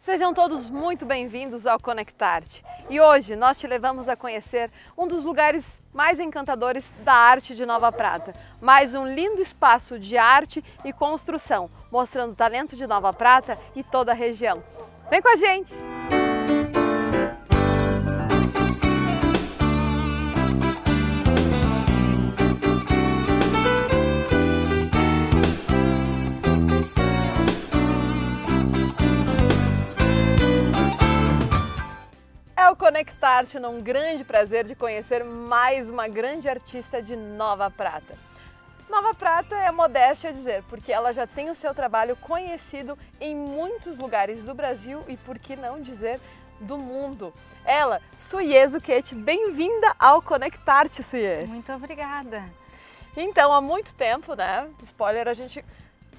Sejam todos muito bem-vindos ao Conectar-te. E hoje nós te levamos a conhecer um dos lugares mais encantadores da arte de Nova Prata. Mais um lindo espaço de arte e construção, mostrando o talento de Nova Prata e toda a região. Vem com a gente! Conectar-te num grande prazer de conhecer mais uma grande artista de Nova Prata. Nova Prata é modéstia a dizer, porque ela já tem o seu trabalho conhecido em muitos lugares do Brasil e, por que não dizer, do mundo. Ela, Suye Zucchetti, bem-vinda ao Conectar-te, Suye. Muito obrigada. Então, há muito tempo, né, spoiler, a gente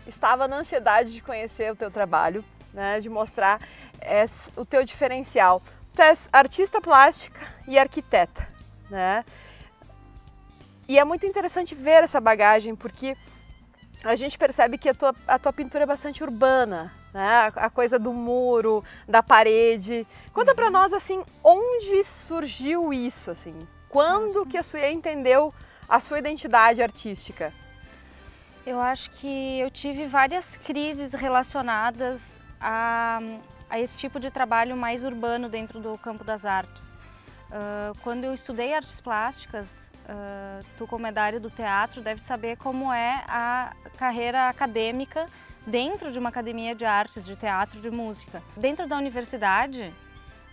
estava na ansiedade de conhecer o teu trabalho, né, de mostrar o teu diferencial. Tu és artista plástica e arquiteta, né? E é muito interessante ver essa bagagem, porque a gente percebe que a tua pintura é bastante urbana, né? A coisa do muro, da parede. Conta pra nós, assim, onde surgiu isso, assim? Quando que a Suye entendeu a sua identidade artística? Eu acho que eu tive várias crises relacionadas a esse tipo de trabalho mais urbano dentro do campo das artes. Quando eu estudei artes plásticas, tu como é da área do teatro deve saber como é a carreira acadêmica dentro de uma academia de artes, de teatro, de música. Dentro da universidade,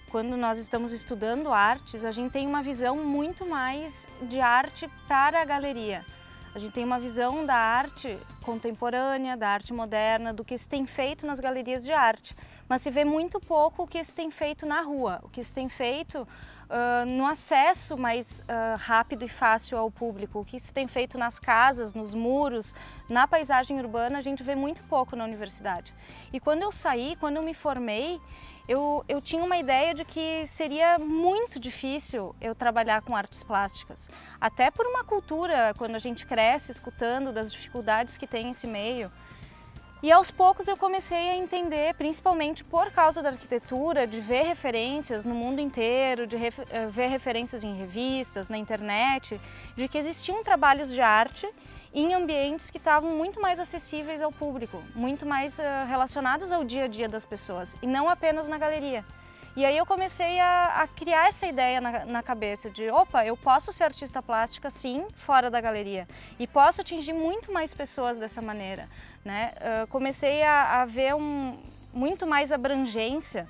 quando nós estamos estudando artes, a gente tem uma visão muito mais de arte para a galeria. A gente tem uma visão da arte contemporânea, da arte moderna, do que se tem feito nas galerias de arte. Mas se vê muito pouco o que se tem feito na rua, o que se tem feito no acesso mais rápido e fácil ao público, o que se tem feito nas casas, nos muros, na paisagem urbana, a gente vê muito pouco na universidade. E quando eu saí, quando eu me formei, eu tinha uma ideia de que seria muito difícil eu trabalhar com artes plásticas. Até por uma cultura, quando a gente cresce escutando das dificuldades que tem esse meio. E aos poucos eu comecei a entender, principalmente por causa da arquitetura, de ver referências no mundo inteiro, de ver referências em revistas, na internet, de que existiam trabalhos de arte em ambientes que estavam muito mais acessíveis ao público, muito mais relacionados ao dia a dia das pessoas, e não apenas na galeria. E aí eu comecei a criar essa ideia na cabeça de, opa, eu posso ser artista plástica sim, fora da galeria, e posso atingir muito mais pessoas dessa maneira, né? Comecei a ver muito mais abrangência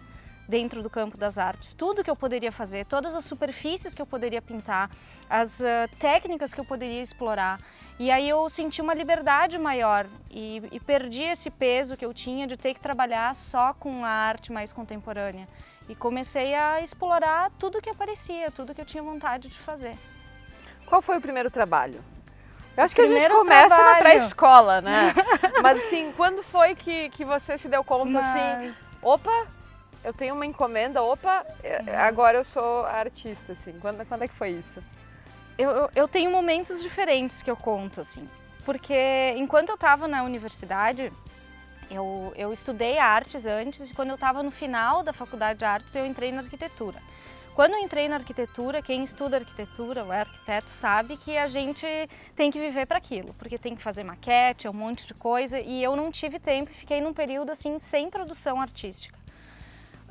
dentro do campo das artes, tudo que eu poderia fazer, todas as superfícies que eu poderia pintar, as técnicas que eu poderia explorar. E aí eu senti uma liberdade maior e perdi esse peso que eu tinha de ter que trabalhar só com a arte mais contemporânea. E comecei a explorar tudo que aparecia, tudo que eu tinha vontade de fazer. Qual foi o primeiro trabalho? Eu acho que a gente começa na pré-escola, né? Mas assim, quando foi que você se deu conta assim, opa, eu tenho uma encomenda, opa, agora eu sou artista, assim. Quando é que foi isso? Eu tenho momentos diferentes que eu conto, assim. Porque enquanto eu estava na universidade, eu estudei artes antes e quando eu estava no final da faculdade de artes eu entrei na arquitetura. Quando eu entrei na arquitetura, quem estuda arquitetura, ou é arquiteto, sabe que a gente tem que viver para aquilo, porque tem que fazer maquete, um monte de coisa, e eu não tive tempo e fiquei num período assim sem produção artística.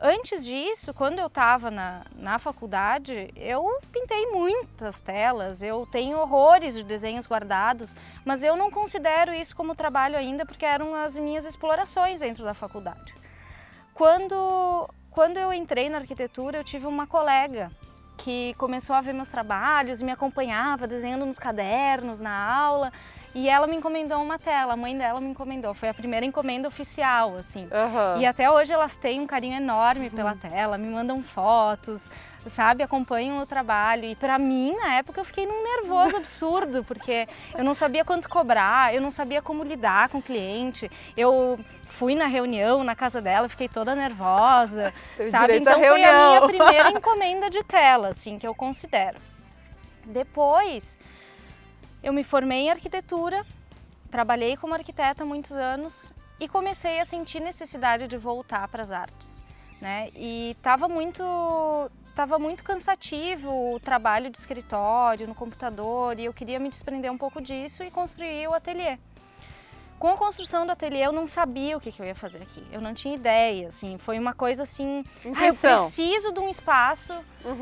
Antes disso, quando eu estava na faculdade, eu pintei muitas telas, eu tenho horrores de desenhos guardados, mas eu não considero isso como trabalho ainda porque eram as minhas explorações dentro da faculdade. Quando eu entrei na arquitetura, eu tive uma colega que começou a ver meus trabalhos e me acompanhava desenhando nos cadernos, na aula. E ela me encomendou uma tela, a mãe dela me encomendou, foi a primeira encomenda oficial, assim. E até hoje elas têm um carinho enorme pela tela, me mandam fotos, sabe, acompanham o trabalho. E pra mim, na época, eu fiquei num nervoso absurdo, porque eu não sabia quanto cobrar, eu não sabia como lidar com o cliente. Eu fui na reunião, na casa dela, fiquei toda nervosa, sabe? Então foi a minha primeira encomenda de tela, assim, que eu considero. Depois, eu me formei em arquitetura, trabalhei como arquiteta há muitos anos e comecei a sentir necessidade de voltar para as artes. né? E estava muito cansativo o trabalho de escritório, no computador, e eu queria me desprender um pouco disso e construir o ateliê. Com a construção do ateliê, eu não sabia o que eu ia fazer aqui. Eu não tinha ideia, assim, foi uma coisa assim, eu preciso de um espaço.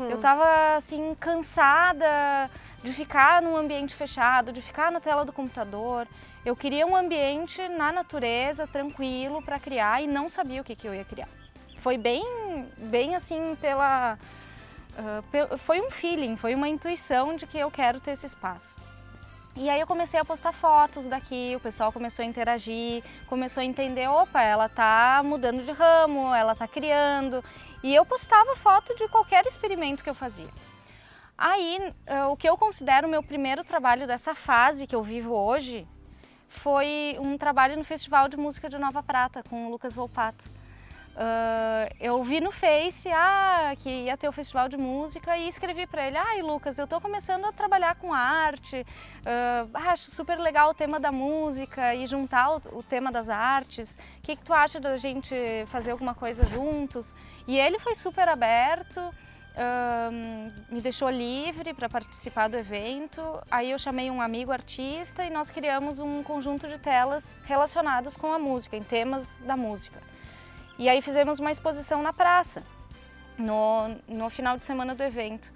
Eu estava assim cansada de ficar num ambiente fechado, de ficar na tela do computador. Eu queria um ambiente na natureza, tranquilo, para criar, e não sabia o que eu ia criar. Foi bem assim foi um feeling, foi uma intuição de que eu quero ter esse espaço. E aí eu comecei a postar fotos daqui, o pessoal começou a interagir, começou a entender, opa, ela tá mudando de ramo, ela tá criando. E eu postava foto de qualquer experimento que eu fazia. Aí, o que eu considero o meu primeiro trabalho dessa fase que eu vivo hoje foi um trabalho no Festival de Música de Nova Prata, com o Lucas Volpato. Eu vi no Face que ia ter o festival de música e escrevi para ele: Lucas, eu estou começando a trabalhar com arte, acho super legal o tema da música e juntar o tema das artes, o que tu acha da gente fazer alguma coisa juntos? E ele foi super aberto, me deixou livre para participar do evento. Aí eu chamei um amigo artista e nós criamos um conjunto de telas relacionados com a música, em temas da música. E aí fizemos uma exposição na praça, no final de semana do evento.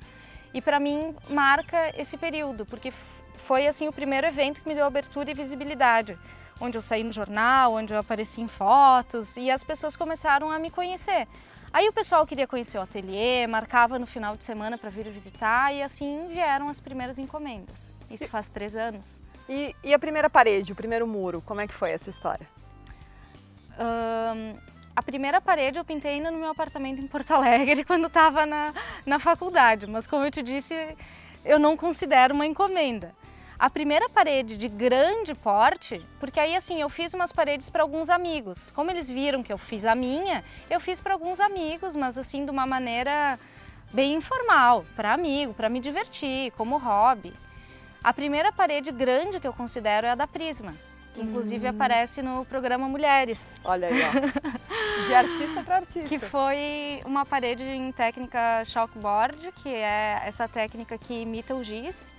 E para mim marca esse período, porque foi assim o primeiro evento que me deu abertura e visibilidade, onde eu saí no jornal, onde eu apareci em fotos e as pessoas começaram a me conhecer. Aí o pessoal queria conhecer o ateliê, marcava no final de semana para vir visitar e assim vieram as primeiras encomendas. Isso faz 3 anos. E a primeira parede, o primeiro muro, como é que foi essa história? A primeira parede eu pintei ainda no meu apartamento em Porto Alegre, quando estava na faculdade, mas como eu te disse, eu não considero uma encomenda. A primeira parede de grande porte, porque aí assim, eu fiz umas paredes para alguns amigos. Como eles viram que eu fiz a minha, eu fiz para alguns amigos, mas assim de uma maneira bem informal, para amigo, para me divertir, como hobby. A primeira parede grande que eu considero é a da Prisma, que inclusive aparece no programa Mulheres. Olha aí, ó. De artista para artista. Que foi uma parede em técnica chalkboard, que é essa técnica que imita o giz.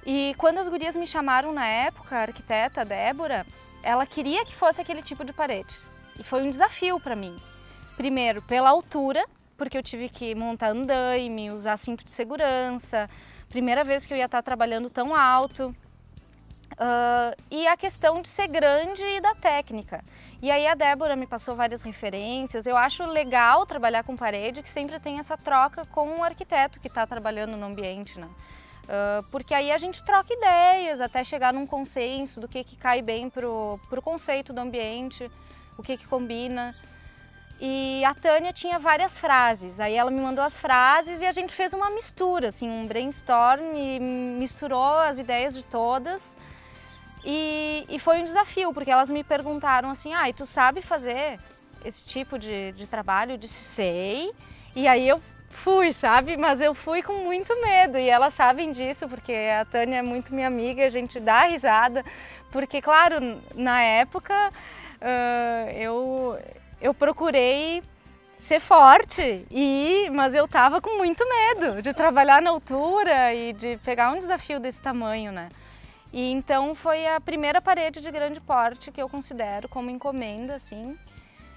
E quando as gurias me chamaram na época, a arquiteta Débora, ela queria que fosse aquele tipo de parede. E foi um desafio para mim. Primeiro, pela altura, porque eu tive que montar andaime, usar cinto de segurança. Primeira vez que eu ia estar trabalhando tão alto. E a questão de ser grande e da técnica. E aí a Débora me passou várias referências. Eu acho legal trabalhar com parede, que sempre tem essa troca com o arquiteto que está trabalhando no ambiente, né? Porque aí a gente troca ideias até chegar num consenso do que cai bem pro conceito do ambiente, o que combina. E a Tânia tinha várias frases, aí ela me mandou as frases e a gente fez uma mistura, assim, um brainstorm e misturou as ideias de todas. E foi um desafio, porque elas me perguntaram assim: e tu sabe fazer esse tipo de trabalho? Eu disse: sei. E aí eu fui, sabe? Mas eu fui com muito medo e elas sabem disso, porque a Tânia é muito minha amiga, a gente dá risada. Porque, claro, na época eu procurei ser forte, mas eu tava com muito medo de trabalhar na altura e de pegar um desafio desse tamanho, né? E então foi a primeira parede de grande porte que eu considero como encomenda, assim.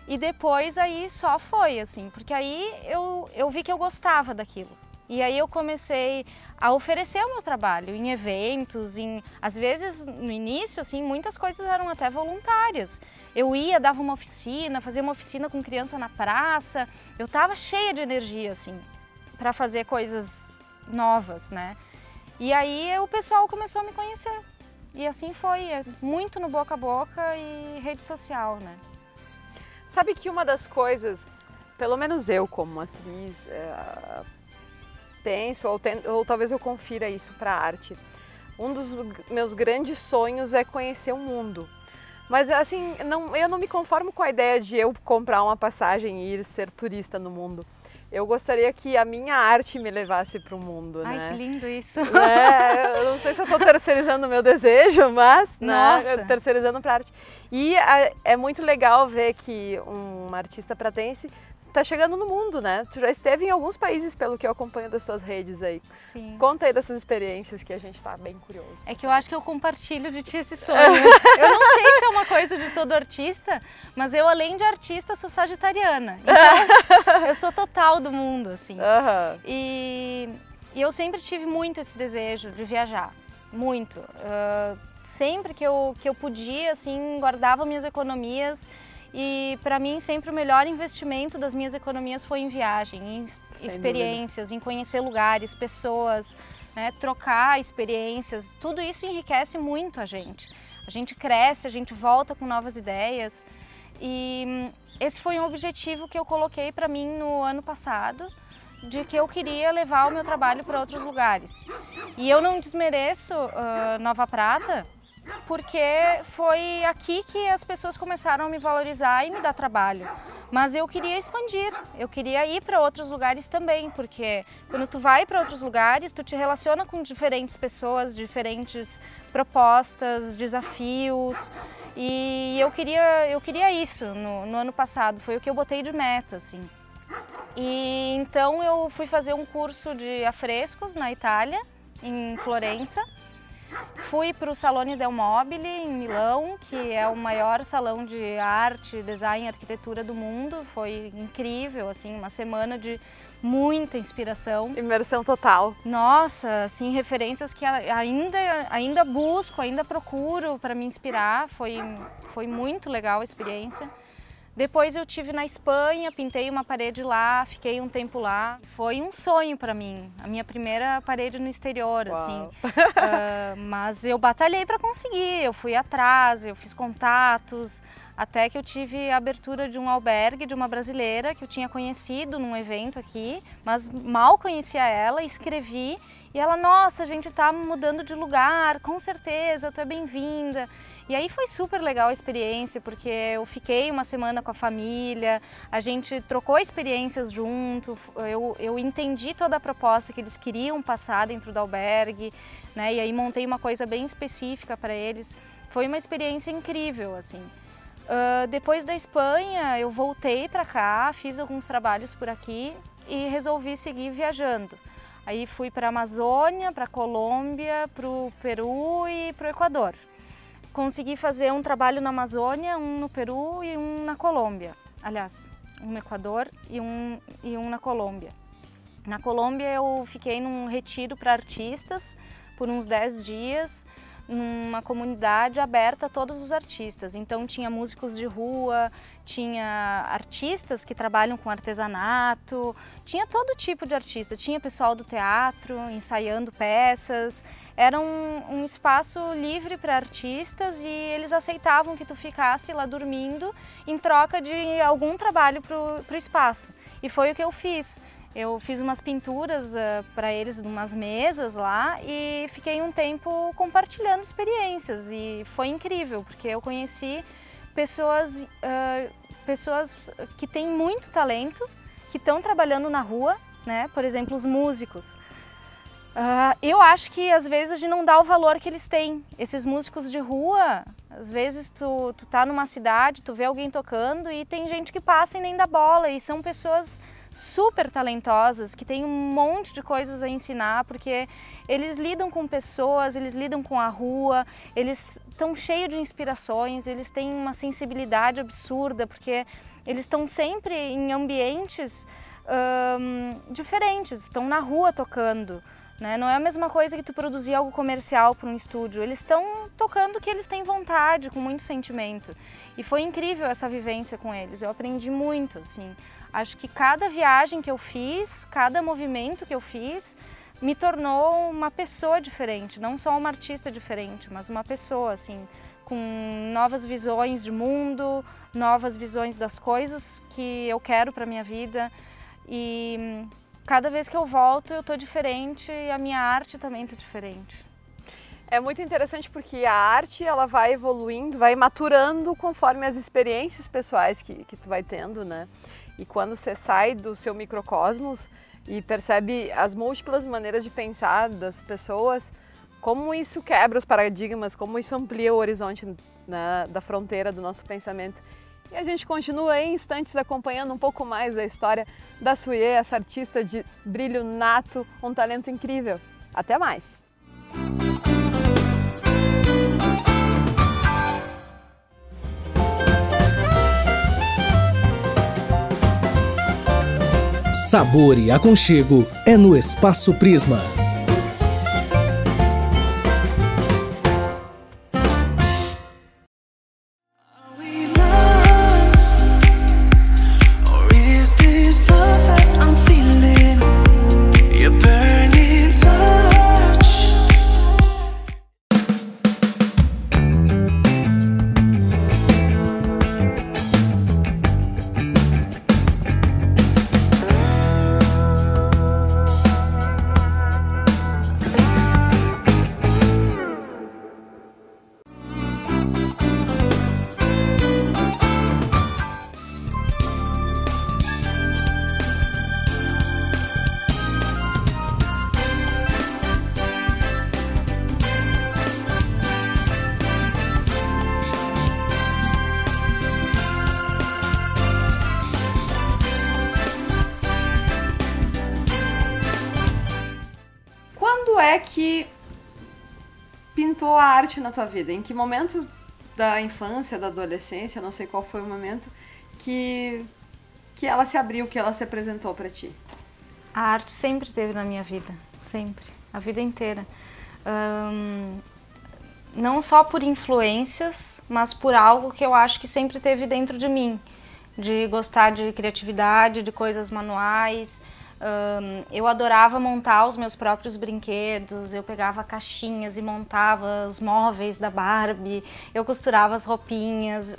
E depois aí só foi, assim, porque aí eu vi que eu gostava daquilo. E aí eu comecei a oferecer o meu trabalho em eventos, às vezes no início, assim, muitas coisas eram até voluntárias. Eu ia, dava uma oficina, fazia uma oficina com criança na praça. Eu estava cheia de energia, assim, para fazer coisas novas, né? E aí o pessoal começou a me conhecer. E assim foi, muito no boca a boca e rede social, né? Sabe que uma das coisas, pelo menos eu como atriz, penso, ou talvez eu confira isso para a arte. Um dos meus grandes sonhos é conhecer o mundo. Mas assim, eu não me conformo com a ideia de eu comprar uma passagem e ir ser turista no mundo. Eu gostaria que a minha arte me levasse para o mundo, né? Ai, que lindo isso! Eu não sei se eu estou terceirizando o meu desejo, mas né, terceirizando para a arte. E é muito legal ver que uma artista pratense tá chegando no mundo, né? Tu já esteve em alguns países, pelo que eu acompanho das tuas redes aí. Sim. Conta aí dessas experiências que a gente tá bem curioso. É que eu acho que eu compartilho de ti esse sonho. Eu não sei se é uma coisa de todo artista, mas eu, além de artista, sou sagitariana. Então, eu sou total do mundo, assim. E eu sempre tive muito esse desejo de viajar, muito. Sempre que eu podia, assim, guardava minhas economias. E para mim sempre o melhor investimento das minhas economias foi em viagem, em experiências, em conhecer lugares, pessoas, né, trocar experiências. Tudo isso enriquece muito a gente. A gente cresce, a gente volta com novas ideias. E esse foi um objetivo que eu coloquei para mim no ano passado, de que eu queria levar o meu trabalho para outros lugares. E eu não desmereço Nova Prata, porque foi aqui que as pessoas começaram a me valorizar e me dar trabalho. Mas eu queria expandir, eu queria ir para outros lugares também, porque quando tu vai para outros lugares, tu te relaciona com diferentes pessoas, diferentes propostas, desafios. E eu queria isso no ano passado, foi o que eu botei de meta, assim. E então eu fui fazer um curso de afrescos na Itália, em Florença. Fui para o Salone del Mobile, em Milão, que é o maior salão de arte, design e arquitetura do mundo. Foi incrível, assim, uma semana de muita inspiração. Imersão total. Nossa, assim, referências que ainda busco, ainda procuro para me inspirar. Foi muito legal a experiência. Depois eu tive na Espanha, pintei uma parede lá, fiquei um tempo lá. Foi um sonho para mim, a minha primeira parede no exterior, Uau. assim. Mas eu batalhei para conseguir, eu fui atrás, eu fiz contatos, até que eu tive a abertura de um albergue de uma brasileira que eu tinha conhecido num evento aqui, mas mal conhecia ela, escrevi e ela, nossa, a gente tá mudando de lugar, com certeza, tu é bem-vinda. E aí foi super legal a experiência, porque eu fiquei uma semana com a família, a gente trocou experiências junto, eu entendi toda a proposta que eles queriam passar dentro do albergue, né? E aí montei uma coisa bem específica para eles. Foi uma experiência incrível, assim. Depois da Espanha, eu voltei para cá, fiz alguns trabalhos por aqui e resolvi seguir viajando. Aí fui para a Amazônia, para a Colômbia, para o Peru e para o Equador. Consegui fazer um trabalho na Amazônia, um no Peru e um na Colômbia. Aliás, um no Equador e um na Colômbia. Na Colômbia eu fiquei num retiro para artistas por uns 10 dias, numa comunidade aberta a todos os artistas. Então tinha músicos de rua, tinha artistas que trabalham com artesanato, tinha todo tipo de artista, tinha pessoal do teatro ensaiando peças. Era um espaço livre para artistas e eles aceitavam que tu ficasse lá dormindo em troca de algum trabalho para o espaço. E foi o que eu fiz. Eu fiz umas pinturas para eles, umas mesas lá, e fiquei um tempo compartilhando experiências. E foi incrível, porque eu conheci pessoas que têm muito talento, que estão trabalhando na rua, né? Por exemplo, os músicos. Eu acho que às vezes a gente não dá o valor que eles têm. Esses músicos de rua, às vezes tu tá numa cidade, tu vê alguém tocando e tem gente que passa e nem dá bola, e são pessoas super talentosas, que têm um monte de coisas a ensinar, porque eles lidam com pessoas, eles lidam com a rua, eles estão cheios de inspirações, eles têm uma sensibilidade absurda, porque eles estão sempre em ambientes diferentes, estão na rua tocando, né? Não é a mesma coisa que tu produzir algo comercial para um estúdio, eles estão tocando o que eles têm vontade, com muito sentimento. E foi incrível essa vivência com eles, eu aprendi muito, assim. Acho que cada viagem que eu fiz, cada movimento que eu fiz, me tornou uma pessoa diferente, não só uma artista diferente, mas uma pessoa, assim, com novas visões de mundo, novas visões das coisas que eu quero para minha vida. E cada vez que eu volto eu tô diferente e a minha arte também tá diferente. É muito interessante porque a arte ela vai evoluindo, vai maturando conforme as experiências pessoais que tu vai tendo, né? E quando você sai do seu microcosmos e percebe as múltiplas maneiras de pensar das pessoas, como isso quebra os paradigmas, como isso amplia o horizonte, né, da fronteira do nosso pensamento. E a gente continua em instantes acompanhando um pouco mais da história da Suyê, essa artista de brilho nato, um talento incrível. Até mais! Sabor e aconchego é no Espaço Prisma. Quando é que pintou a arte na tua vida? Em que momento da infância, da adolescência, não sei qual foi o momento, que ela se abriu, que ela se apresentou para ti? A arte sempre esteve na minha vida, sempre, a vida inteira. Não só por influências, mas por algo que eu acho que sempre esteve dentro de mim, de gostar de criatividade, de coisas manuais. Eu adorava montar os meus próprios brinquedos, eu pegava caixinhas e montava os móveis da Barbie, eu costurava as roupinhas,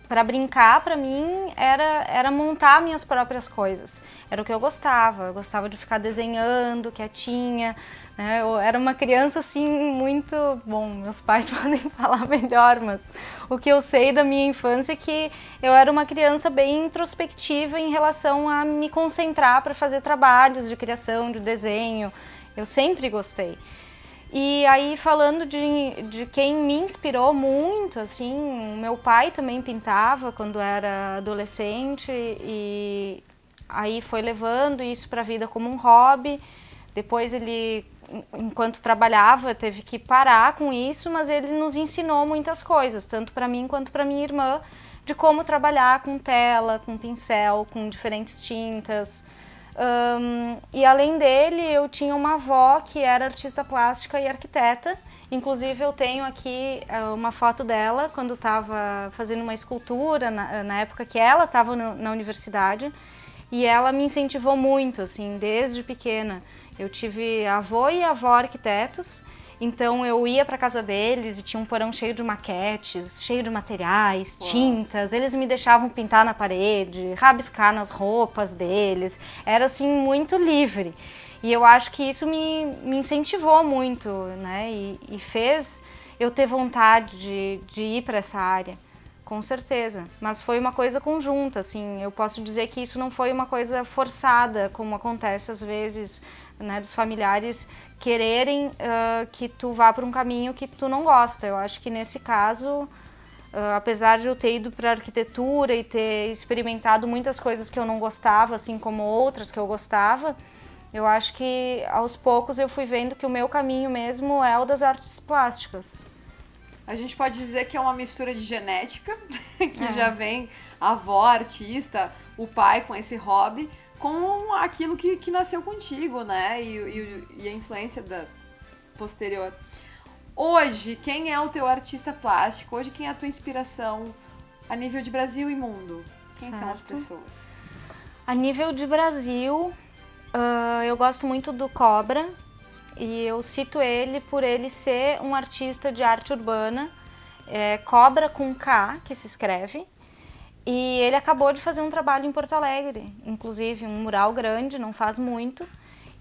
para brincar, para mim, era montar minhas próprias coisas. Era o que eu gostava de ficar desenhando, quietinha, né? Eu era uma criança assim muito... Bom, meus pais podem falar melhor, mas o que eu sei da minha infância é que eu era uma criança bem introspectiva em relação a me concentrar para fazer trabalhos de criação, de desenho. Eu sempre gostei. E aí, falando de quem me inspirou muito, assim, meu pai também pintava quando era adolescente e aí foi levando isso para a vida como um hobby. Depois ele, enquanto trabalhava, teve que parar com isso, mas ele nos ensinou muitas coisas, tanto para mim quanto para minha irmã, de como trabalhar com tela, com pincel, com diferentes tintas. E além dele, eu tinha uma avó que era artista plástica e arquiteta. Inclusive, eu tenho aqui uma foto dela quando estava fazendo uma escultura, na época que ela estava na universidade. E ela me incentivou muito, assim, desde pequena. Eu tive avô e avó arquitetos, então eu ia para casa deles e tinha um porão cheio de maquetes, cheio de materiais, tintas. Eles me deixavam pintar na parede, rabiscar nas roupas deles. Era, assim, muito livre. E eu acho que isso me incentivou muito, né? E fez eu ter vontade de ir para essa área. Com certeza, mas foi uma coisa conjunta, assim, eu posso dizer que isso não foi uma coisa forçada, como acontece às vezes, né, dos familiares quererem que tu vá para um caminho que tu não gosta. Eu acho que nesse caso, apesar de eu ter ido para arquitetura e ter experimentado muitas coisas que eu não gostava, assim como outras que eu gostava, eu acho que aos poucos eu fui vendo que o meu caminho mesmo é o das artes plásticas. A gente pode dizer que é uma mistura de genética, que já vem a avó artista, o pai com esse hobby, com aquilo que nasceu contigo, né? E a influência posterior. Hoje, quem é o teu artista plástico? Hoje, quem é a tua inspiração a nível de Brasil e mundo? Quem são as pessoas? A nível de Brasil, eu gosto muito do Cobra. E eu cito ele por ele ser um artista de arte urbana, Cobra com K, que se escreve. E ele acabou de fazer um trabalho em Porto Alegre, inclusive um mural grande, não faz muito.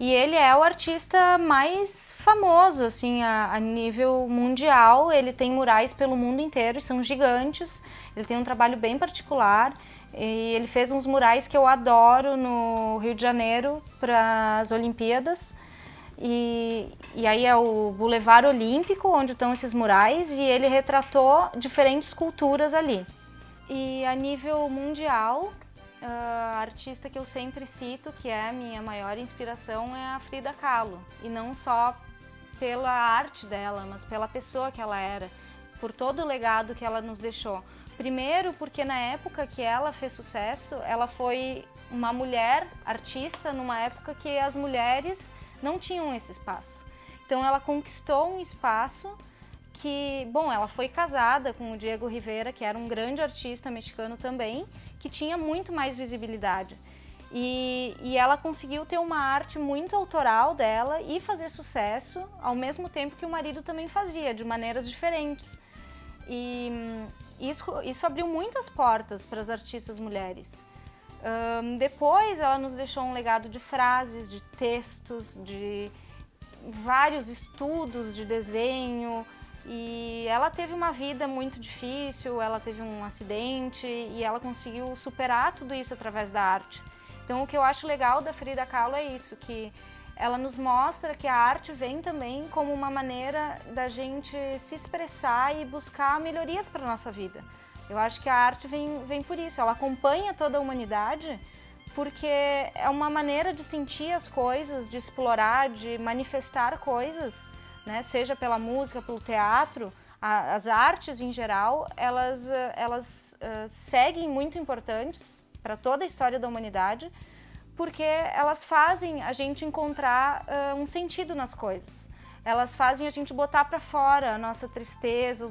E ele é o artista mais famoso, assim, a nível mundial. Ele tem murais pelo mundo inteiro, são gigantes. Ele tem um trabalho bem particular. E ele fez uns murais que eu adoro no Rio de Janeiro para as Olimpíadas. E aí é o Boulevard Olímpico, onde estão esses murais, e ele retratou diferentes culturas ali. E a nível mundial, a artista que eu sempre cito, que é a minha maior inspiração, é a Frida Kahlo. E não só pela arte dela, mas pela pessoa que ela era, por todo o legado que ela nos deixou. Primeiro porque na época que ela fez sucesso, ela foi uma mulher artista numa época que as mulheres não tinham esse espaço. Então ela conquistou um espaço que, bom, ela foi casada com o Diego Rivera, que era um grande artista mexicano também, que tinha muito mais visibilidade. E ela conseguiu ter uma arte muito autoral dela e fazer sucesso, ao mesmo tempo que o marido também fazia, de maneiras diferentes. E isso abriu muitas portas para as artistas mulheres. Depois ela nos deixou um legado de frases, de textos, de vários estudos de desenho, e ela teve uma vida muito difícil, ela teve um acidente e ela conseguiu superar tudo isso através da arte. Então o que eu acho legal da Frida Kahlo é isso, que ela nos mostra que a arte vem também como uma maneira da gente se expressar e buscar melhorias para a nossa vida. Eu acho que a arte vem por isso, ela acompanha toda a humanidade, porque é uma maneira de sentir as coisas, de explorar, de manifestar coisas, né? Seja pela música, pelo teatro, as artes em geral, elas seguem muito importantes para toda a história da humanidade, porque elas fazem a gente encontrar um sentido nas coisas. Elas fazem a gente botar para fora a nossa tristeza,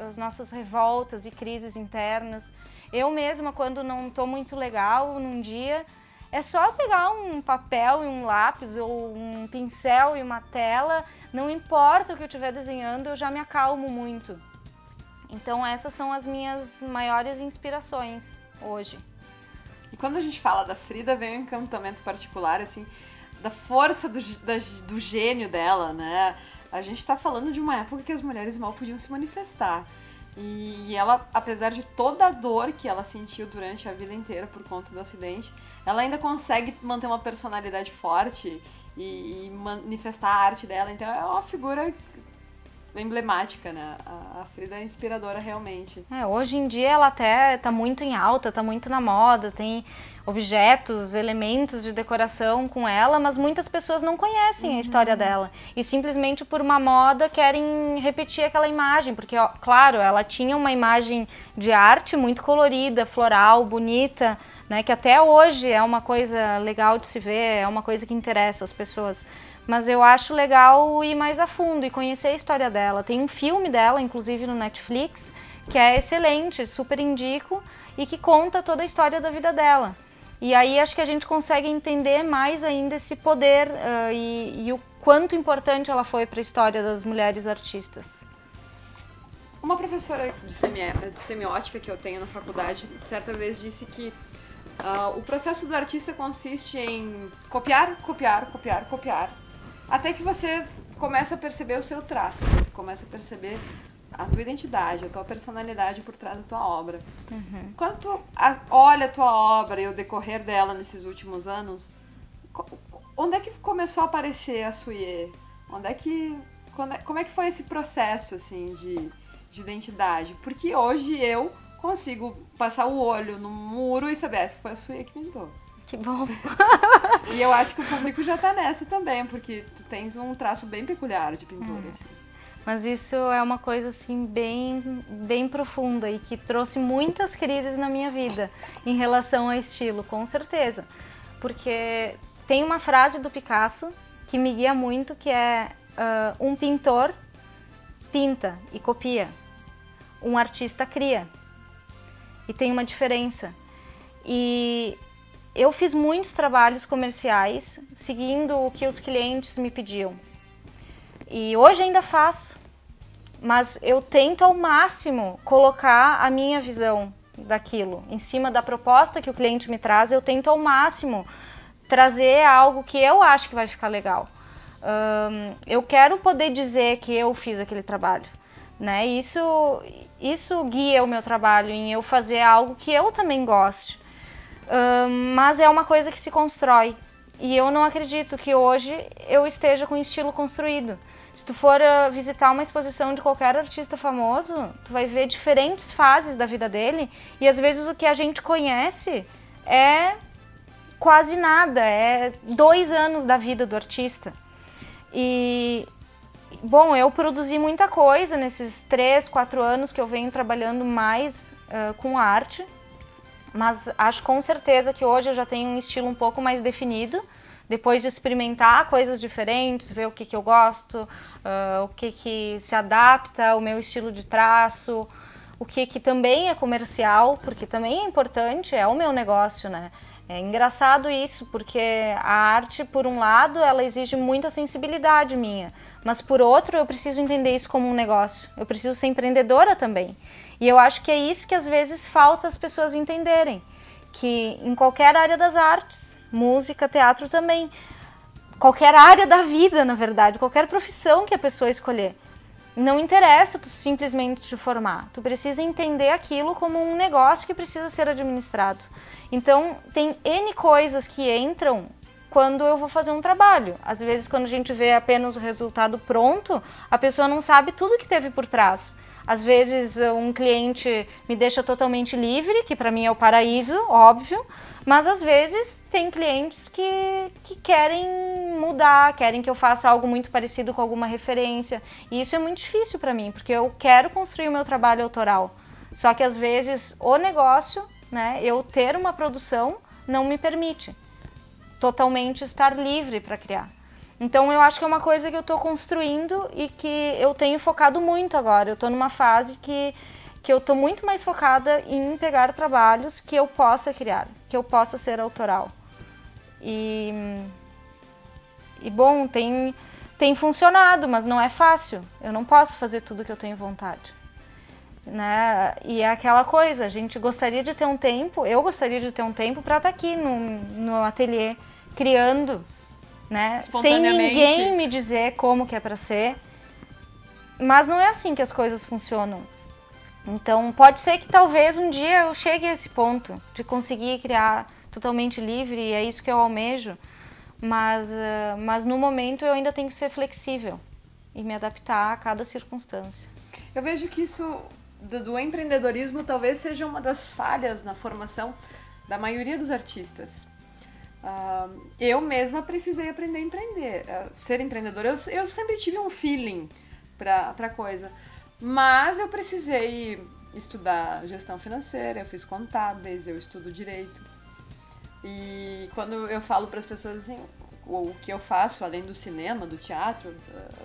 as nossas revoltas e crises internas. Eu mesma, quando não estou muito legal num dia, é só pegar um papel e um lápis ou um pincel e uma tela, não importa o que eu estiver desenhando, eu já me acalmo muito. Então essas são as minhas maiores inspirações hoje. E quando a gente fala da Frida, vem um encantamento particular, assim, da força do gênio dela, né? A gente tá falando de uma época que as mulheres mal podiam se manifestar. E ela, apesar de toda a dor que ela sentiu durante a vida inteira por conta do acidente, ela ainda consegue manter uma personalidade forte e manifestar a arte dela. Então é uma figura emblemática, né? A Frida é inspiradora realmente. Hoje em dia ela até tá muito em alta, tá muito na moda, tem objetos, elementos de decoração com ela, mas muitas pessoas não conhecem a história dela e simplesmente por uma moda querem repetir aquela imagem, porque, ó, claro, ela tinha uma imagem de arte muito colorida, floral, bonita, né, que até hoje é uma coisa legal de se ver, é uma coisa que interessa as pessoas. Mas eu acho legal ir mais a fundo e conhecer a história dela. Tem um filme dela, inclusive no Netflix, que é excelente, super indico, e que conta toda a história da vida dela. E aí acho que a gente consegue entender mais ainda esse poder e o quanto importante ela foi para a história das mulheres artistas. Uma professora de semiótica que eu tenho na faculdade, certa vez disse que o processo do artista consiste em copiar, copiar, copiar, copiar, até que você começa a perceber o seu traço, você começa a perceber a tua identidade, a tua personalidade por trás da tua obra. Quando tu olha a tua obra e o decorrer dela nesses últimos anos, onde é que começou a aparecer a Suiê? Como é que foi esse processo assim, de identidade? Porque hoje eu consigo passar o olho no muro e saber se foi a Suiê que pintou. Que bom! E eu acho que o público já tá nessa também, porque tu tens um traço bem peculiar de pintura. Assim. Mas isso é uma coisa assim bem profunda e que trouxe muitas crises na minha vida em relação ao estilo, com certeza. Porque tem uma frase do Picasso que me guia muito, que é um pintor pinta e copia, um artista cria. E tem uma diferença. E eu fiz muitos trabalhos comerciais seguindo o que os clientes me pediam. E hoje ainda faço, mas eu tento ao máximo colocar a minha visão daquilo. Em cima da proposta que o cliente me traz, eu tento ao máximo trazer algo que eu acho que vai ficar legal. Eu quero poder dizer que eu fiz aquele trabalho, né? Isso guia o meu trabalho em eu fazer algo que eu também goste. Mas é uma coisa que se constrói. E eu não acredito que hoje eu esteja com estilo construído. Se tu for visitar uma exposição de qualquer artista famoso, tu vai ver diferentes fases da vida dele e às vezes o que a gente conhece é quase nada, é 2 anos da vida do artista. E, bom, eu produzi muita coisa nesses 3, 4 anos que eu venho trabalhando mais com arte, mas acho com certeza que hoje eu já tenho um estilo um pouco mais definido, depois de experimentar coisas diferentes, ver o que eu gosto, o que se adapta ao meu estilo de traço, o que também é comercial, porque também é importante, é o meu negócio, né? É engraçado isso, porque a arte, por um lado, ela exige muita sensibilidade minha, mas por outro, eu preciso entender isso como um negócio. Eu preciso ser empreendedora também. E eu acho que é isso que às vezes falta as pessoas entenderem, que em qualquer área das artes, música, teatro também, qualquer área da vida, na verdade, qualquer profissão que a pessoa escolher, não interessa tu simplesmente te formar, tu precisa entender aquilo como um negócio que precisa ser administrado. Então, tem N coisas que entram quando eu vou fazer um trabalho. Às vezes, quando a gente vê apenas o resultado pronto, a pessoa não sabe tudo que teve por trás. Às vezes, um cliente me deixa totalmente livre, que para mim é o paraíso, óbvio, mas às vezes tem clientes que querem mudar, querem que eu faça algo muito parecido com alguma referência. E isso é muito difícil para mim, porque eu quero construir o meu trabalho autoral. Só que às vezes o negócio, né, eu ter uma produção não me permite totalmente estar livre para criar. Então eu acho que é uma coisa que eu estou construindo e que eu tenho focado muito agora. Eu estou numa fase que eu estou muito mais focada em pegar trabalhos que eu possa criar, que eu possa ser autoral. E bom, tem funcionado, mas não é fácil. Eu não posso fazer tudo que eu tenho vontade. Né? E é aquela coisa, a gente gostaria de ter um tempo, eu gostaria de ter um tempo para estar aqui no ateliê criando, né? Sem ninguém me dizer como que é para ser, mas não é assim que as coisas funcionam. Então pode ser que talvez um dia eu chegue a esse ponto de conseguir criar totalmente livre, e é isso que eu almejo, mas no momento eu ainda tenho que ser flexível e me adaptar a cada circunstância. Eu vejo que isso do empreendedorismo talvez seja uma das falhas na formação da maioria dos artistas. Eu mesma precisei aprender a empreender, ser empreendedora. Eu sempre tive um feeling para coisa, mas eu precisei estudar gestão financeira, eu fiz contábeis, eu estudo direito. E quando eu falo para as pessoas assim, o que eu faço além do cinema, do teatro,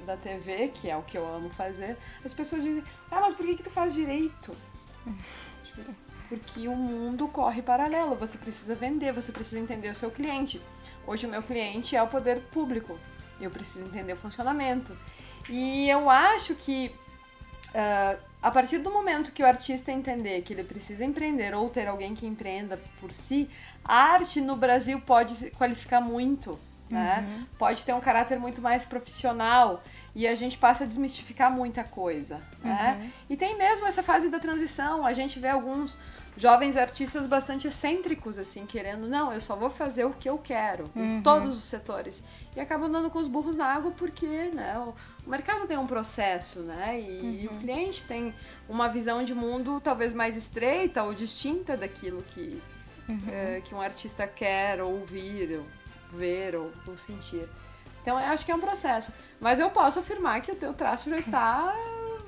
da TV, que é o que eu amo fazer, as pessoas dizem, mas por que tu faz direito? Porque o mundo corre paralelo, você precisa vender, você precisa entender o seu cliente. Hoje o meu cliente é o poder público, eu preciso entender o funcionamento. E eu acho que a partir do momento que o artista entender que ele precisa empreender ou ter alguém que empreenda por si, a arte no Brasil pode se qualificar muito, né? Pode ter um caráter muito mais profissional e a gente passa a desmistificar muita coisa, né? E tem mesmo essa fase da transição, a gente vê alguns jovens artistas bastante excêntricos, assim, querendo, não, eu só vou fazer o que eu quero, em todos os setores. E acabam dando com os burros na água porque, né, o mercado tem um processo, né, e o cliente tem uma visão de mundo talvez mais estreita ou distinta daquilo que um artista quer ouvir, ou ver ou sentir. Então, eu acho que é um processo. Mas eu posso afirmar que o teu traço já está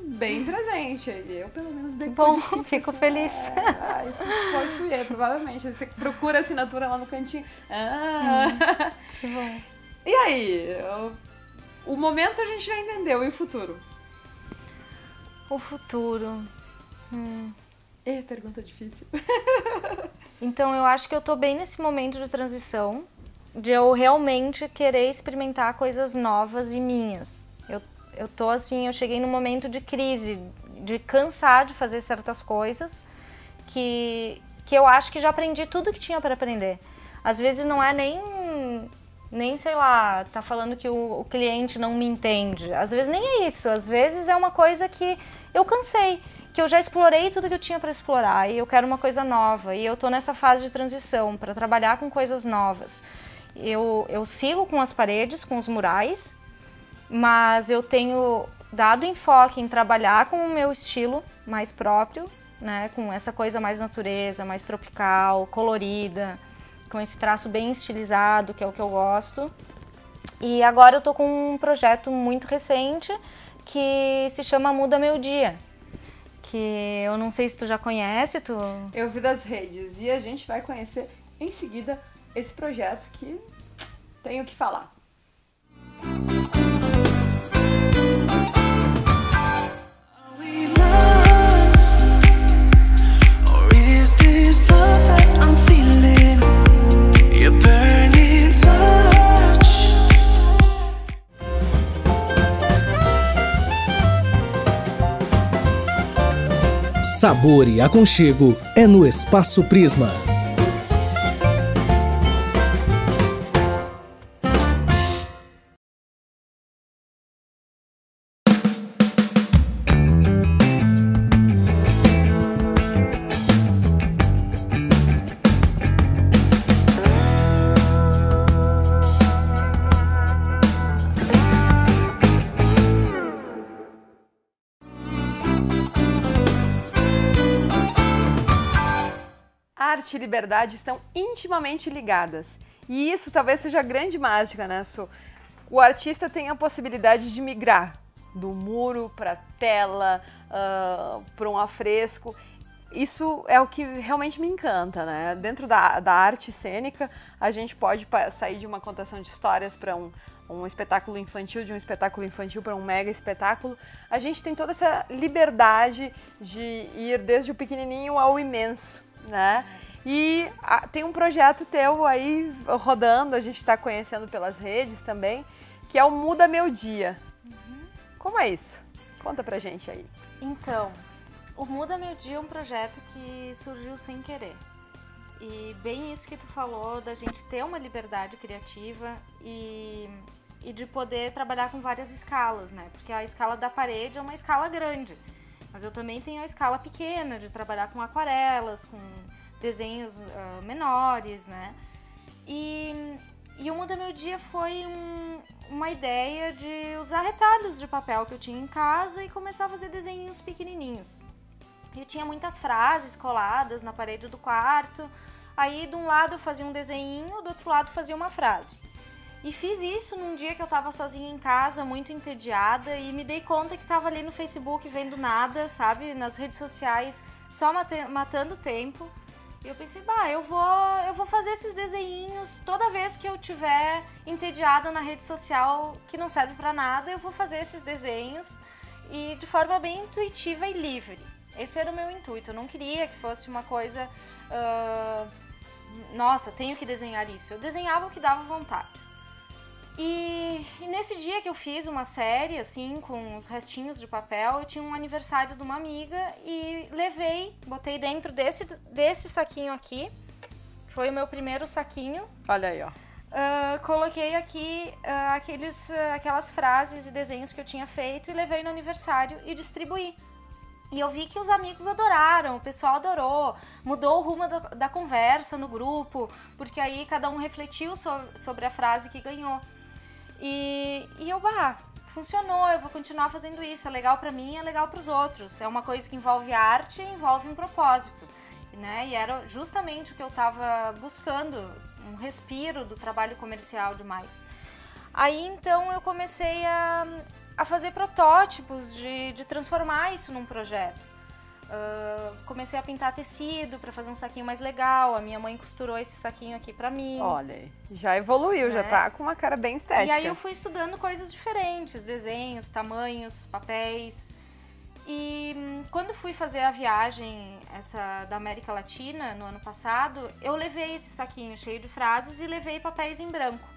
bem presente. Eu, pelo menos, bom, fico feliz. Isso pode provavelmente. Você procura a assinatura lá no cantinho. Que bom. E aí? O momento a gente já entendeu. E o futuro? O futuro... pergunta difícil. Então, eu acho que eu tô bem nesse momento de transição, de eu realmente querer experimentar coisas novas e minhas. Eu tô assim, eu cheguei num momento de crise, de cansar de fazer certas coisas que eu acho que já aprendi tudo que tinha para aprender. Às vezes não é nem sei lá, tá falando que o cliente não me entende. Às vezes nem é isso, às vezes é uma coisa que eu cansei, que eu já explorei tudo que eu tinha para explorar e eu quero uma coisa nova. E eu tô nessa fase de transição para trabalhar com coisas novas. Eu sigo com as paredes, com os murais, mas eu tenho dado enfoque em trabalhar com o meu estilo mais próprio, né, com essa coisa mais natureza, mais tropical, colorida, com esse traço bem estilizado, que é o que eu gosto. E agora eu tô com um projeto muito recente que se chama Muda Meu Dia, que eu não sei se tu já conhece, tu... Eu vi das redes e a gente vai conhecer em seguida esse projeto que tenho que falar. Sabor e aconchego é no Espaço Prisma. Arte e liberdade estão intimamente ligadas. E isso talvez seja a grande mágica, né, Su? O artista tem a possibilidade de migrar do muro para a tela, para um afresco. Isso é o que realmente me encanta, né? Dentro da arte cênica, a gente pode sair de uma contação de histórias para um espetáculo infantil, de um espetáculo infantil para um mega espetáculo. A gente tem toda essa liberdade de ir desde o pequenininho ao imenso, né? E tem um projeto teu aí rodando, a gente está conhecendo pelas redes também, que é o Muda Meu Dia. Como é isso? Conta pra gente aí. Então, o Muda Meu Dia é um projeto que surgiu sem querer. E bem isso que tu falou, da gente ter uma liberdade criativa e de poder trabalhar com várias escalas, né? Porque a escala da parede é uma escala grande. Mas eu também tenho a escala pequena, de trabalhar com aquarelas, com desenhos menores, né? E o Muda Meu Dia foi uma ideia de usar retalhos de papel que eu tinha em casa e começar a fazer desenhinhos pequenininhos. Eu tinha muitas frases coladas na parede do quarto, aí de um lado eu fazia um desenhinho, do outro lado fazia uma frase. E fiz isso num dia que eu tava sozinha em casa, muito entediada, e me dei conta que tava ali no Facebook vendo nada, sabe? Nas redes sociais, só matando tempo. E eu pensei, eu vou fazer esses desenhinhos toda vez que eu tiver entediada na rede social que não serve pra nada, eu vou fazer esses desenhos e de forma bem intuitiva e livre. Esse era o meu intuito, eu não queria que fosse uma coisa, nossa, tenho que desenhar isso. Eu desenhava o que dava vontade. E nesse dia que eu fiz uma série, assim, com os restinhos de papel, eu tinha um aniversário de uma amiga e botei dentro desse saquinho aqui, foi o meu primeiro saquinho. Olha aí, ó. Coloquei aqui aquelas frases e desenhos que eu tinha feito e levei no aniversário e distribuí. E eu vi que os amigos adoraram, o pessoal adorou, mudou o rumo da conversa no grupo, porque aí cada um refletiu sobre a frase que ganhou. E eu, funcionou, eu vou continuar fazendo isso, é legal pra mim, é legal pros outros. É uma coisa que envolve arte e envolve um propósito, né? E era justamente o que eu tava buscando, um respiro do trabalho comercial demais. Aí então eu comecei a fazer protótipos de transformar isso num projeto. Comecei a pintar tecido para fazer um saquinho mais legal. A minha mãe costurou esse saquinho aqui para mim. Olha aí, já evoluiu, já tá com uma cara bem estética. E aí eu fui estudando coisas diferentes, desenhos, tamanhos, papéis. E quando fui fazer a viagem da América Latina no ano passado, eu levei esse saquinho cheio de frases e levei papéis em branco.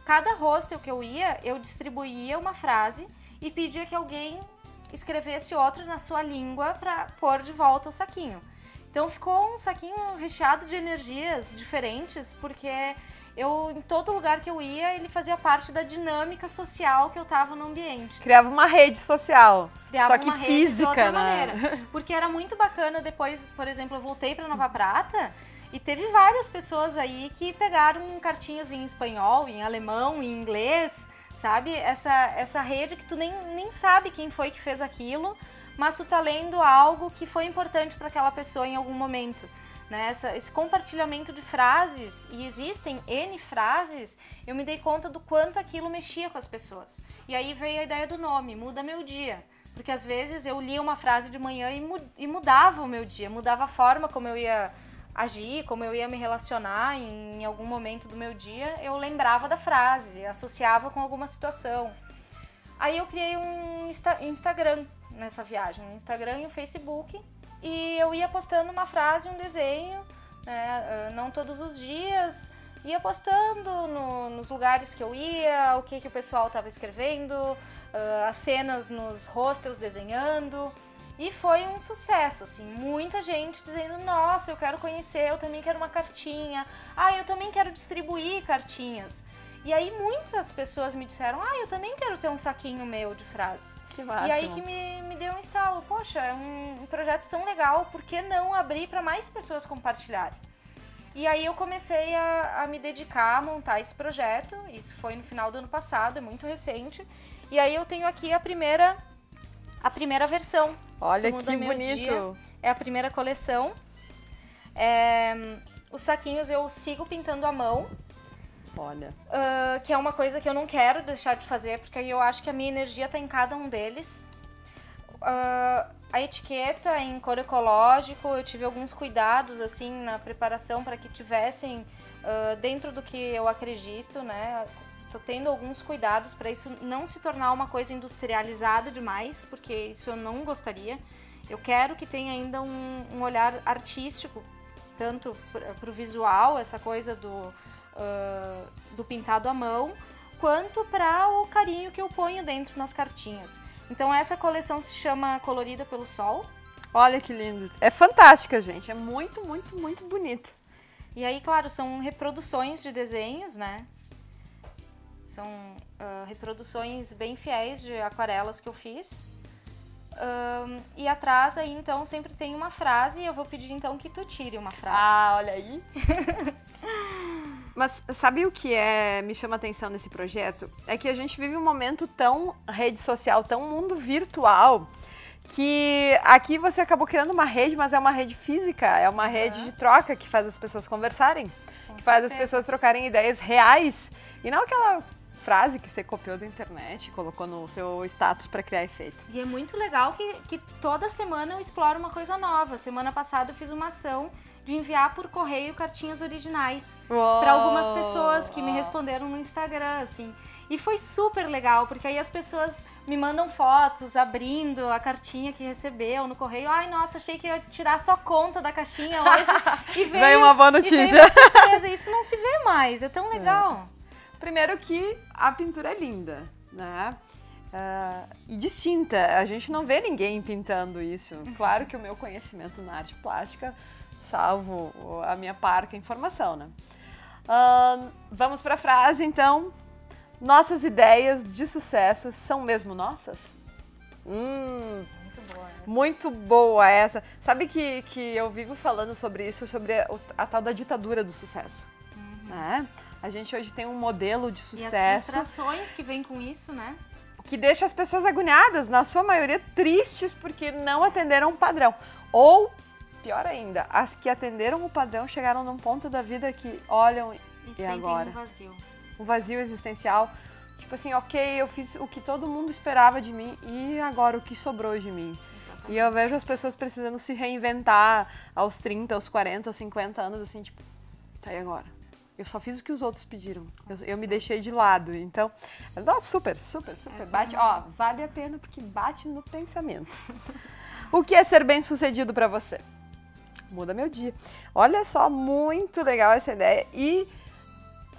Cada hostel que eu ia, eu distribuía uma frase e pedia que alguém escrevesse outra na sua língua para pôr de volta o saquinho. Então ficou um saquinho recheado de energias diferentes, porque em todo lugar que eu ia, ele fazia parte da dinâmica social que eu tava no ambiente. Criava uma rede social, Criava só que uma rede física, de outra né? maneira. Porque era muito bacana depois, por exemplo, eu voltei para Nova Prata e teve várias pessoas aí que pegaram cartinhas em espanhol, em alemão, em inglês, sabe? Essa rede que tu nem sabe quem foi que fez aquilo, mas tu tá lendo algo que foi importante para aquela pessoa em algum momento. Né? Esse compartilhamento de frases, e existem N frases, eu me dei conta do quanto aquilo mexia com as pessoas. E aí veio a ideia do nome, Muda Meu Dia. Porque às vezes eu lia uma frase de manhã e mudava o meu dia, mudava a forma como eu ia agir, como eu ia me relacionar em algum momento do meu dia, eu lembrava da frase, associava com alguma situação. Aí eu criei um Instagram nessa viagem, um Instagram e um Facebook, e eu ia postando uma frase, um desenho, né, não todos os dias, ia postando nos lugares que eu ia, o que o pessoal estava escrevendo, as cenas nos hostels desenhando, e foi um sucesso, assim, muita gente dizendo, nossa, eu quero conhecer, eu também quero uma cartinha, eu também quero distribuir cartinhas. E aí muitas pessoas me disseram, eu também quero ter um saquinho meu de frases. Que máximo. E aí que me deu um estalo, poxa, é um projeto tão legal, por que não abrir para mais pessoas compartilharem? E aí eu comecei a me dedicar a montar esse projeto, isso foi no final do ano passado, é muito recente. E aí eu tenho aqui a primeira versão. Olha do que bonito! Dia. É a primeira coleção. Os saquinhos eu sigo pintando à mão. Olha. Que é uma coisa que eu não quero deixar de fazer, porque aí eu acho que a minha energia está em cada um deles. A etiqueta em cor ecológico, eu tive alguns cuidados assim na preparação para que tivessem dentro do que eu acredito, né? Tô tendo alguns cuidados para isso não se tornar uma coisa industrializada demais, porque isso eu não gostaria. Eu quero que tenha ainda um olhar artístico, tanto para o visual, essa coisa do pintado à mão, quanto para o carinho que eu ponho dentro nas cartinhas. Então essa coleção se chama Colorida pelo Sol. Olha que lindo! É fantástica, gente. É muito, muito, muito bonita. E aí, claro, são reproduções de desenhos, né? São reproduções bem fiéis de aquarelas que eu fiz. E atrás aí, então, sempre tem uma frase e eu vou pedir, então, que tu tire uma frase. Olha aí! Mas sabe o que me chama atenção nesse projeto? É que a gente vive um momento tão rede social, tão mundo virtual, que aqui você acabou criando uma rede, mas é uma rede física, é uma rede de troca que faz as pessoas conversarem, que faz as pessoas trocarem ideias reais, e não aquela frase que você copiou da internet e colocou no seu status para criar efeito. E é muito legal que toda semana eu exploro uma coisa nova. Semana passada eu fiz uma ação de enviar por correio cartinhas originais para algumas pessoas que me responderam no Instagram, assim. E foi super legal, porque aí as pessoas me mandam fotos abrindo a cartinha que recebeu no correio. Ai, nossa, achei que ia tirar só conta da caixinha hoje e veio uma boa notícia. E veio uma surpresa. Isso não se vê mais, é tão legal. Primeiro que a pintura é linda, né? E distinta. A gente não vê ninguém pintando isso. Claro que o meu conhecimento na arte plástica, salvo a minha parca informação, né? Vamos para a frase, então. Nossas ideias de sucesso são mesmo nossas? Muito boa essa. Muito boa essa. Sabe que eu vivo falando sobre isso, sobre a tal da ditadura do sucesso, né? A gente hoje tem um modelo de sucesso. E as frustrações que vêm com isso, né? Que deixa as pessoas agoniadas, na sua maioria tristes porque não atenderam o padrão. Ou, pior ainda, as que atenderam o padrão chegaram num ponto da vida que olham e sentem agora? um vazio. Um vazio existencial. Tipo assim, ok, eu fiz o que todo mundo esperava de mim e agora o que sobrou de mim? Exatamente. E eu vejo as pessoas precisando se reinventar aos 30, aos 40, aos 50 anos, assim, tipo, tá aí agora? Eu só fiz o que os outros pediram. Eu me deixei de lado. Então, super. Bate, vale a pena porque bate no pensamento. O que é ser bem-sucedido para você? Muda meu dia. Olha só, muito legal essa ideia. E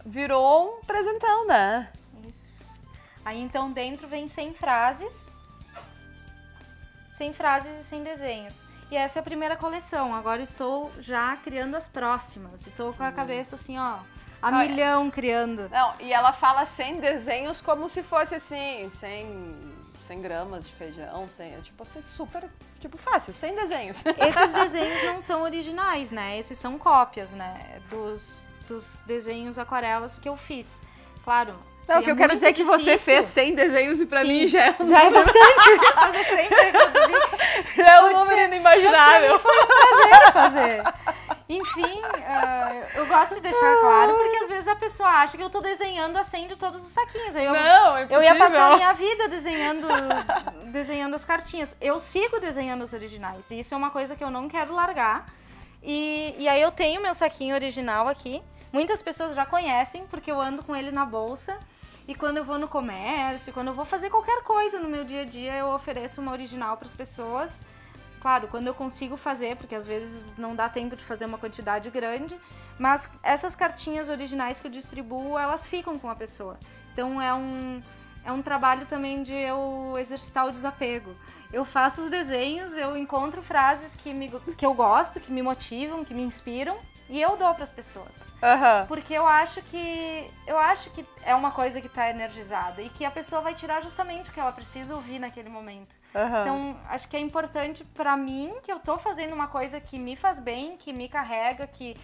virou um presentão, né? Isso. Aí, então, dentro vem 100 frases. 100 frases e 100 desenhos. E essa é a primeira coleção. Agora estou já criando as próximas. Estou com a cabeça assim, a milhão criando. Não, e ela fala 100 desenhos como se fosse assim, 100 gramas de feijão, tipo assim, super, fácil, 100 desenhos. Esses desenhos não são originais, né? Esses são cópias, né? Dos desenhos aquarelas que eu fiz. Claro, Não, o que eu quero dizer é que você fez 100 desenhos e pra mim já é bastante. Fazer 100 pra reproduzir. Já é um número inimaginável. Mas pra mim foi um prazer fazer. Enfim, eu gosto de deixar claro, porque às vezes a pessoa acha que eu tô desenhando a 100 de todos os saquinhos. Aí eu ia passar a minha vida desenhando as cartinhas. Eu sigo desenhando os originais, e isso é uma coisa que eu não quero largar. E aí eu tenho meu saquinho original aqui. Muitas pessoas já conhecem, porque eu ando com ele na bolsa. E quando eu vou no comércio, quando eu vou fazer qualquer coisa no meu dia a dia, eu ofereço uma original para as pessoas. Claro, quando eu consigo fazer, porque às vezes não dá tempo de fazer uma quantidade grande, mas essas cartinhas originais que eu distribuo, elas ficam com a pessoa. Então é um trabalho também de eu exercitar o desapego. Eu faço os desenhos, eu encontro frases que eu gosto, que me motivam, que me inspiram, e eu dou para as pessoas. Porque eu acho que é uma coisa que está energizada e que a pessoa vai tirar justamente o que ela precisa ouvir naquele momento. Então, acho que é importante para mim que eu tô fazendo uma coisa que me faz bem, que me carrega, que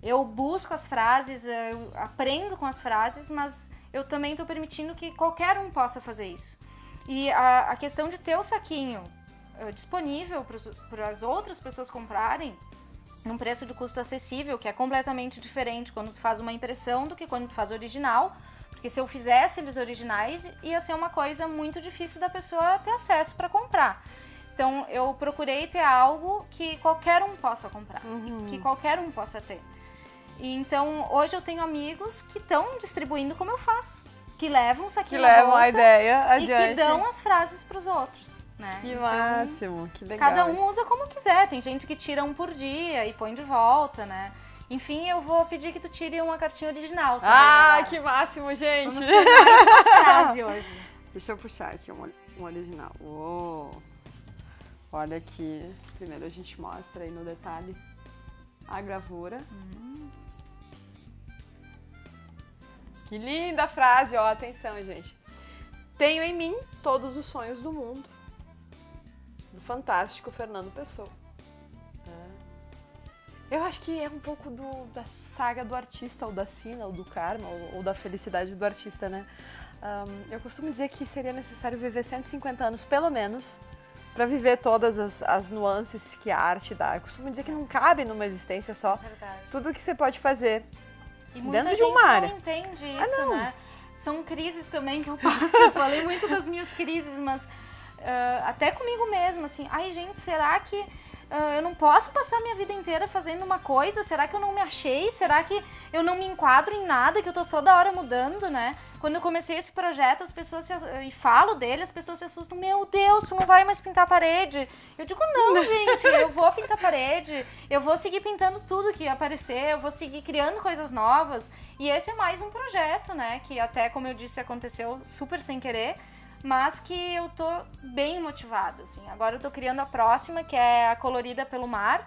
eu busco as frases, eu aprendo com as frases, mas eu também tô permitindo que qualquer um possa fazer isso. E a questão de ter o saquinho disponível para as outras pessoas comprarem, num preço de custo acessível, que é completamente diferente quando tu faz uma impressão do que quando tu faz original, porque se eu fizesse eles originais, ia ser uma coisa muito difícil da pessoa ter acesso para comprar. Então, eu procurei ter algo que qualquer um possa comprar, que qualquer um possa ter. E então, hoje eu tenho amigos que estão distribuindo como eu faço, que levam isso aqui na bolsa a ideia adiante. E que dão as frases para os outros. Né? Que então, máximo, que legal. Cada um usa como quiser, tem gente que tira um por dia e põe de volta, né? Enfim, eu vou pedir que tu tire uma cartinha original também. Ah, que máximo, gente! Vamos ter mais uma frase hoje. Deixa eu puxar aqui um original. Uou. Olha aqui, primeiro a gente mostra aí no detalhe a gravura. Que linda frase, ó, atenção, gente. Tenho em mim todos os sonhos do mundo. Do fantástico Fernando Pessoa. Eu acho que é um pouco da saga do artista, ou da sina, ou do karma, ou da felicidade do artista, né? Eu costumo dizer que seria necessário viver 150 anos, pelo menos, para viver todas as nuances que a arte dá. Eu costumo dizer que não cabe numa existência só. Verdade. Tudo que você pode fazer e muita dentro gente de uma área. Não entende isso, né? São crises também que eu passo. Eu falei muito das minhas crises, mas até comigo mesma, assim, ai gente, será que eu não posso passar minha vida inteira fazendo uma coisa? Será que eu não me achei? Será que eu não me enquadro em nada, que eu tô toda hora mudando, né? Quando eu comecei esse projeto, as pessoas e falo dele, as pessoas se assustam. Meu Deus, tu não vai mais pintar a parede? Eu digo, não, gente, eu vou pintar a parede, eu vou seguir pintando tudo que aparecer, eu vou seguir criando coisas novas. E esse é mais um projeto, né? Que até, como eu disse, aconteceu super sem querer, mas que eu tô bem motivada, assim. Agora eu tô criando a próxima, que é a Colorida pelo Mar,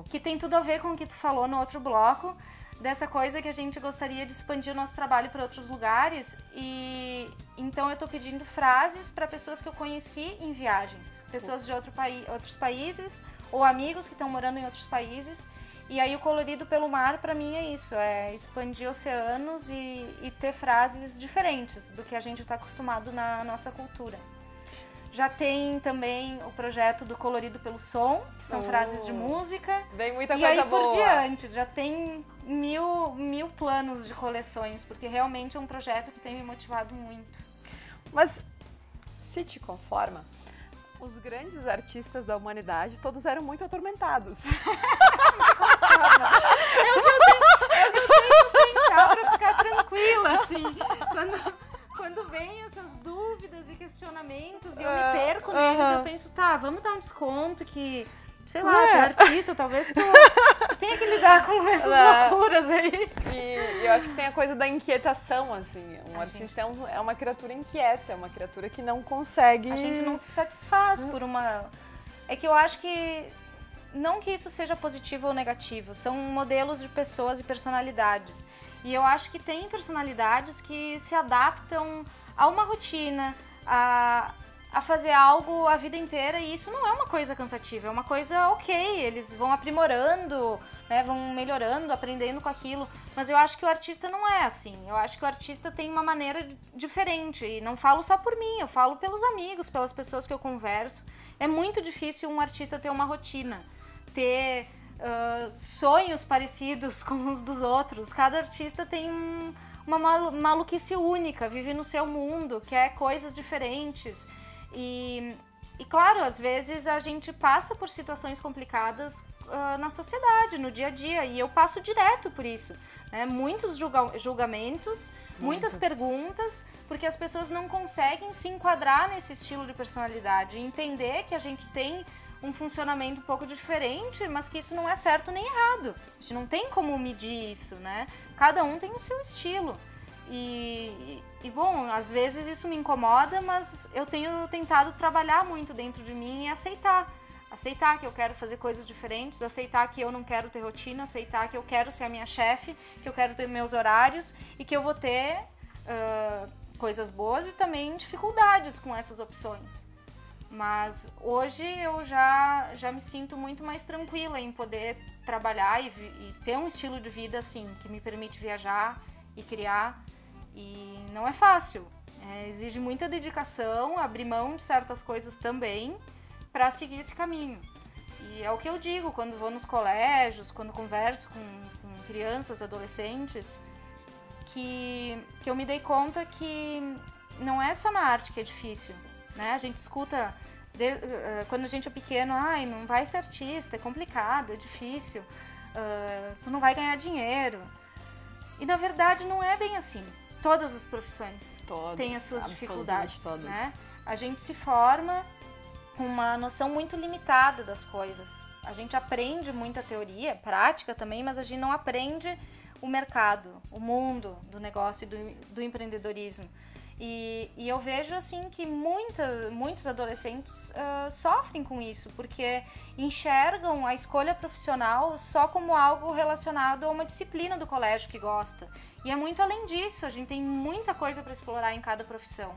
que tem tudo a ver com o que tu falou no outro bloco, dessa coisa que a gente gostaria de expandir o nosso trabalho para outros lugares. E então eu tô pedindo frases para pessoas que eu conheci em viagens, pessoas de outros países, ou amigos que estão morando em outros países. E aí o Colorido pelo Mar, para mim, é isso, é expandir oceanos e ter frases diferentes do que a gente está acostumado na nossa cultura. Já tem também o projeto do Colorido pelo Som, que são frases de música. Vem muita e coisa aí boa. por diante, já tem mil planos de coleções, porque realmente é um projeto que tem me motivado muito. Mas se te conforma, os grandes artistas da humanidade todos eram muito atormentados. É o que eu tenho que pensar pra ficar tranquila, assim. Quando vem essas dúvidas e questionamentos e eu me perco neles, eu penso, tá, vamos dar um desconto que, sei lá, tu é artista, talvez tu tenha que lidar com essas loucuras aí. E eu acho que tem a coisa da inquietação, assim. Um artista é uma criatura inquieta, é uma criatura que não consegue... A gente não se satisfaz por uma... É que eu acho que... Não que isso seja positivo ou negativo, são modelos de pessoas e personalidades. E eu acho que tem personalidades que se adaptam a uma rotina, a a fazer algo a vida inteira, e isso não é uma coisa cansativa, é uma coisa ok, eles vão aprimorando, né, vão melhorando, aprendendo com aquilo, mas eu acho que o artista não é assim, eu acho que o artista tem uma maneira diferente, e não falo só por mim, eu falo pelos amigos, pelas pessoas que eu converso. É muito difícil um artista ter uma rotina, ter sonhos parecidos com os dos outros. Cada artista tem uma maluquice única, vive no seu mundo, quer coisas diferentes. E claro, às vezes a gente passa por situações complicadas na sociedade, no dia a dia, e eu passo direto por isso, né? Muitos julgamentos, muitas perguntas, porque as pessoas não conseguem se enquadrar nesse estilo de personalidade e entender que a gente tem um funcionamento um pouco diferente, mas que isso não é certo nem errado. A gente não tem como medir isso, né? Cada um tem o seu estilo. E bom, às vezes isso me incomoda, mas eu tenho tentado trabalhar muito dentro de mim e aceitar. Aceitar que eu quero fazer coisas diferentes, aceitar que eu não quero ter rotina, aceitar que eu quero ser a minha chefe, que eu quero ter meus horários e que eu vou ter coisas boas e também dificuldades com essas opções. Mas hoje eu já me sinto muito mais tranquila em poder trabalhar e ter um estilo de vida assim, que me permite viajar e criar. E não é fácil, exige muita dedicação, abrir mão de certas coisas também para seguir esse caminho. E é o que eu digo quando vou nos colégios, quando converso com crianças, adolescentes, que eu me dei conta que não é só na arte que é difícil, né? A gente escuta, quando a gente é pequeno, ai, não vai ser artista, é complicado, é difícil, tu não vai ganhar dinheiro. E na verdade não é bem assim. Todas as profissões têm as suas dificuldades, né? A gente se forma com uma noção muito limitada das coisas. A gente aprende muita teoria, prática também, mas a gente não aprende o mercado, o mundo do negócio e do empreendedorismo. E eu vejo assim que muitos adolescentes sofrem com isso, porque enxergam a escolha profissional só como algo relacionado a uma disciplina do colégio que gosta. E é muito além disso, a gente tem muita coisa para explorar em cada profissão,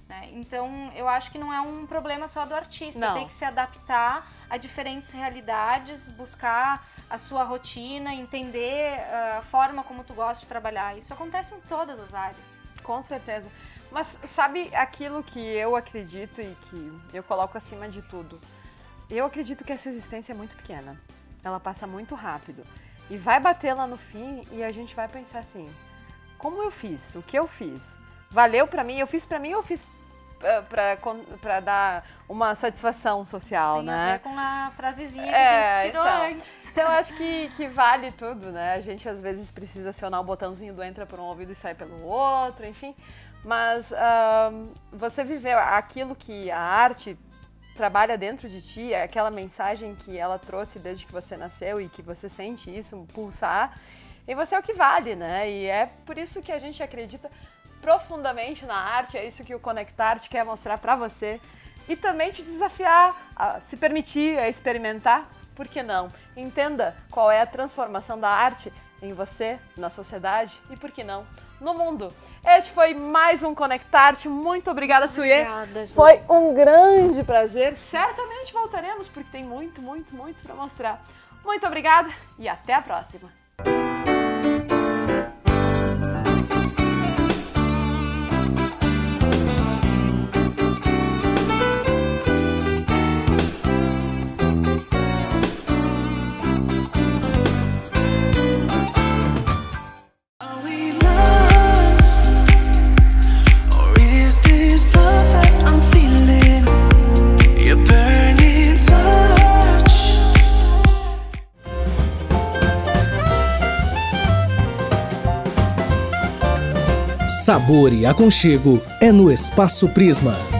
né? Então eu acho que não é um problema só do artista, tem que se adaptar a diferentes realidades, buscar a sua rotina, entender a forma como tu gosta de trabalhar. Isso acontece em todas as áreas. Com certeza. Mas sabe aquilo que eu acredito e que eu coloco acima de tudo? Eu acredito que essa existência é muito pequena. Ela passa muito rápido. E vai bater lá no fim e a gente vai pensar assim, como eu fiz? O que eu fiz? Valeu pra mim? Eu fiz pra mim ou eu fiz pra dar uma satisfação social, isso tem né? a ver com a frasezinha que a gente tirou antes. Então, eu acho que vale tudo, né? A gente às vezes precisa acionar o botãozinho do entra por um ouvido e sai pelo outro, enfim. Mas você viveu aquilo que a arte trabalha dentro de ti, aquela mensagem que ela trouxe desde que você nasceu e que você sente isso pulsar, e você é o que vale, né? E é por isso que a gente acredita profundamente na arte, é isso que o Conectarte quer mostrar pra você e também te desafiar a se permitir, a experimentar, por que não? Entenda qual é a transformação da arte em você, na sociedade e, por que não, no mundo. Este foi mais um Conectarte. Muito obrigada, Suê. Obrigada, Ju. Foi um grande prazer. Certamente voltaremos porque tem muito, muito, muito para mostrar. Muito obrigada e até a próxima. Sabor e aconchego é no Espaço Prisma.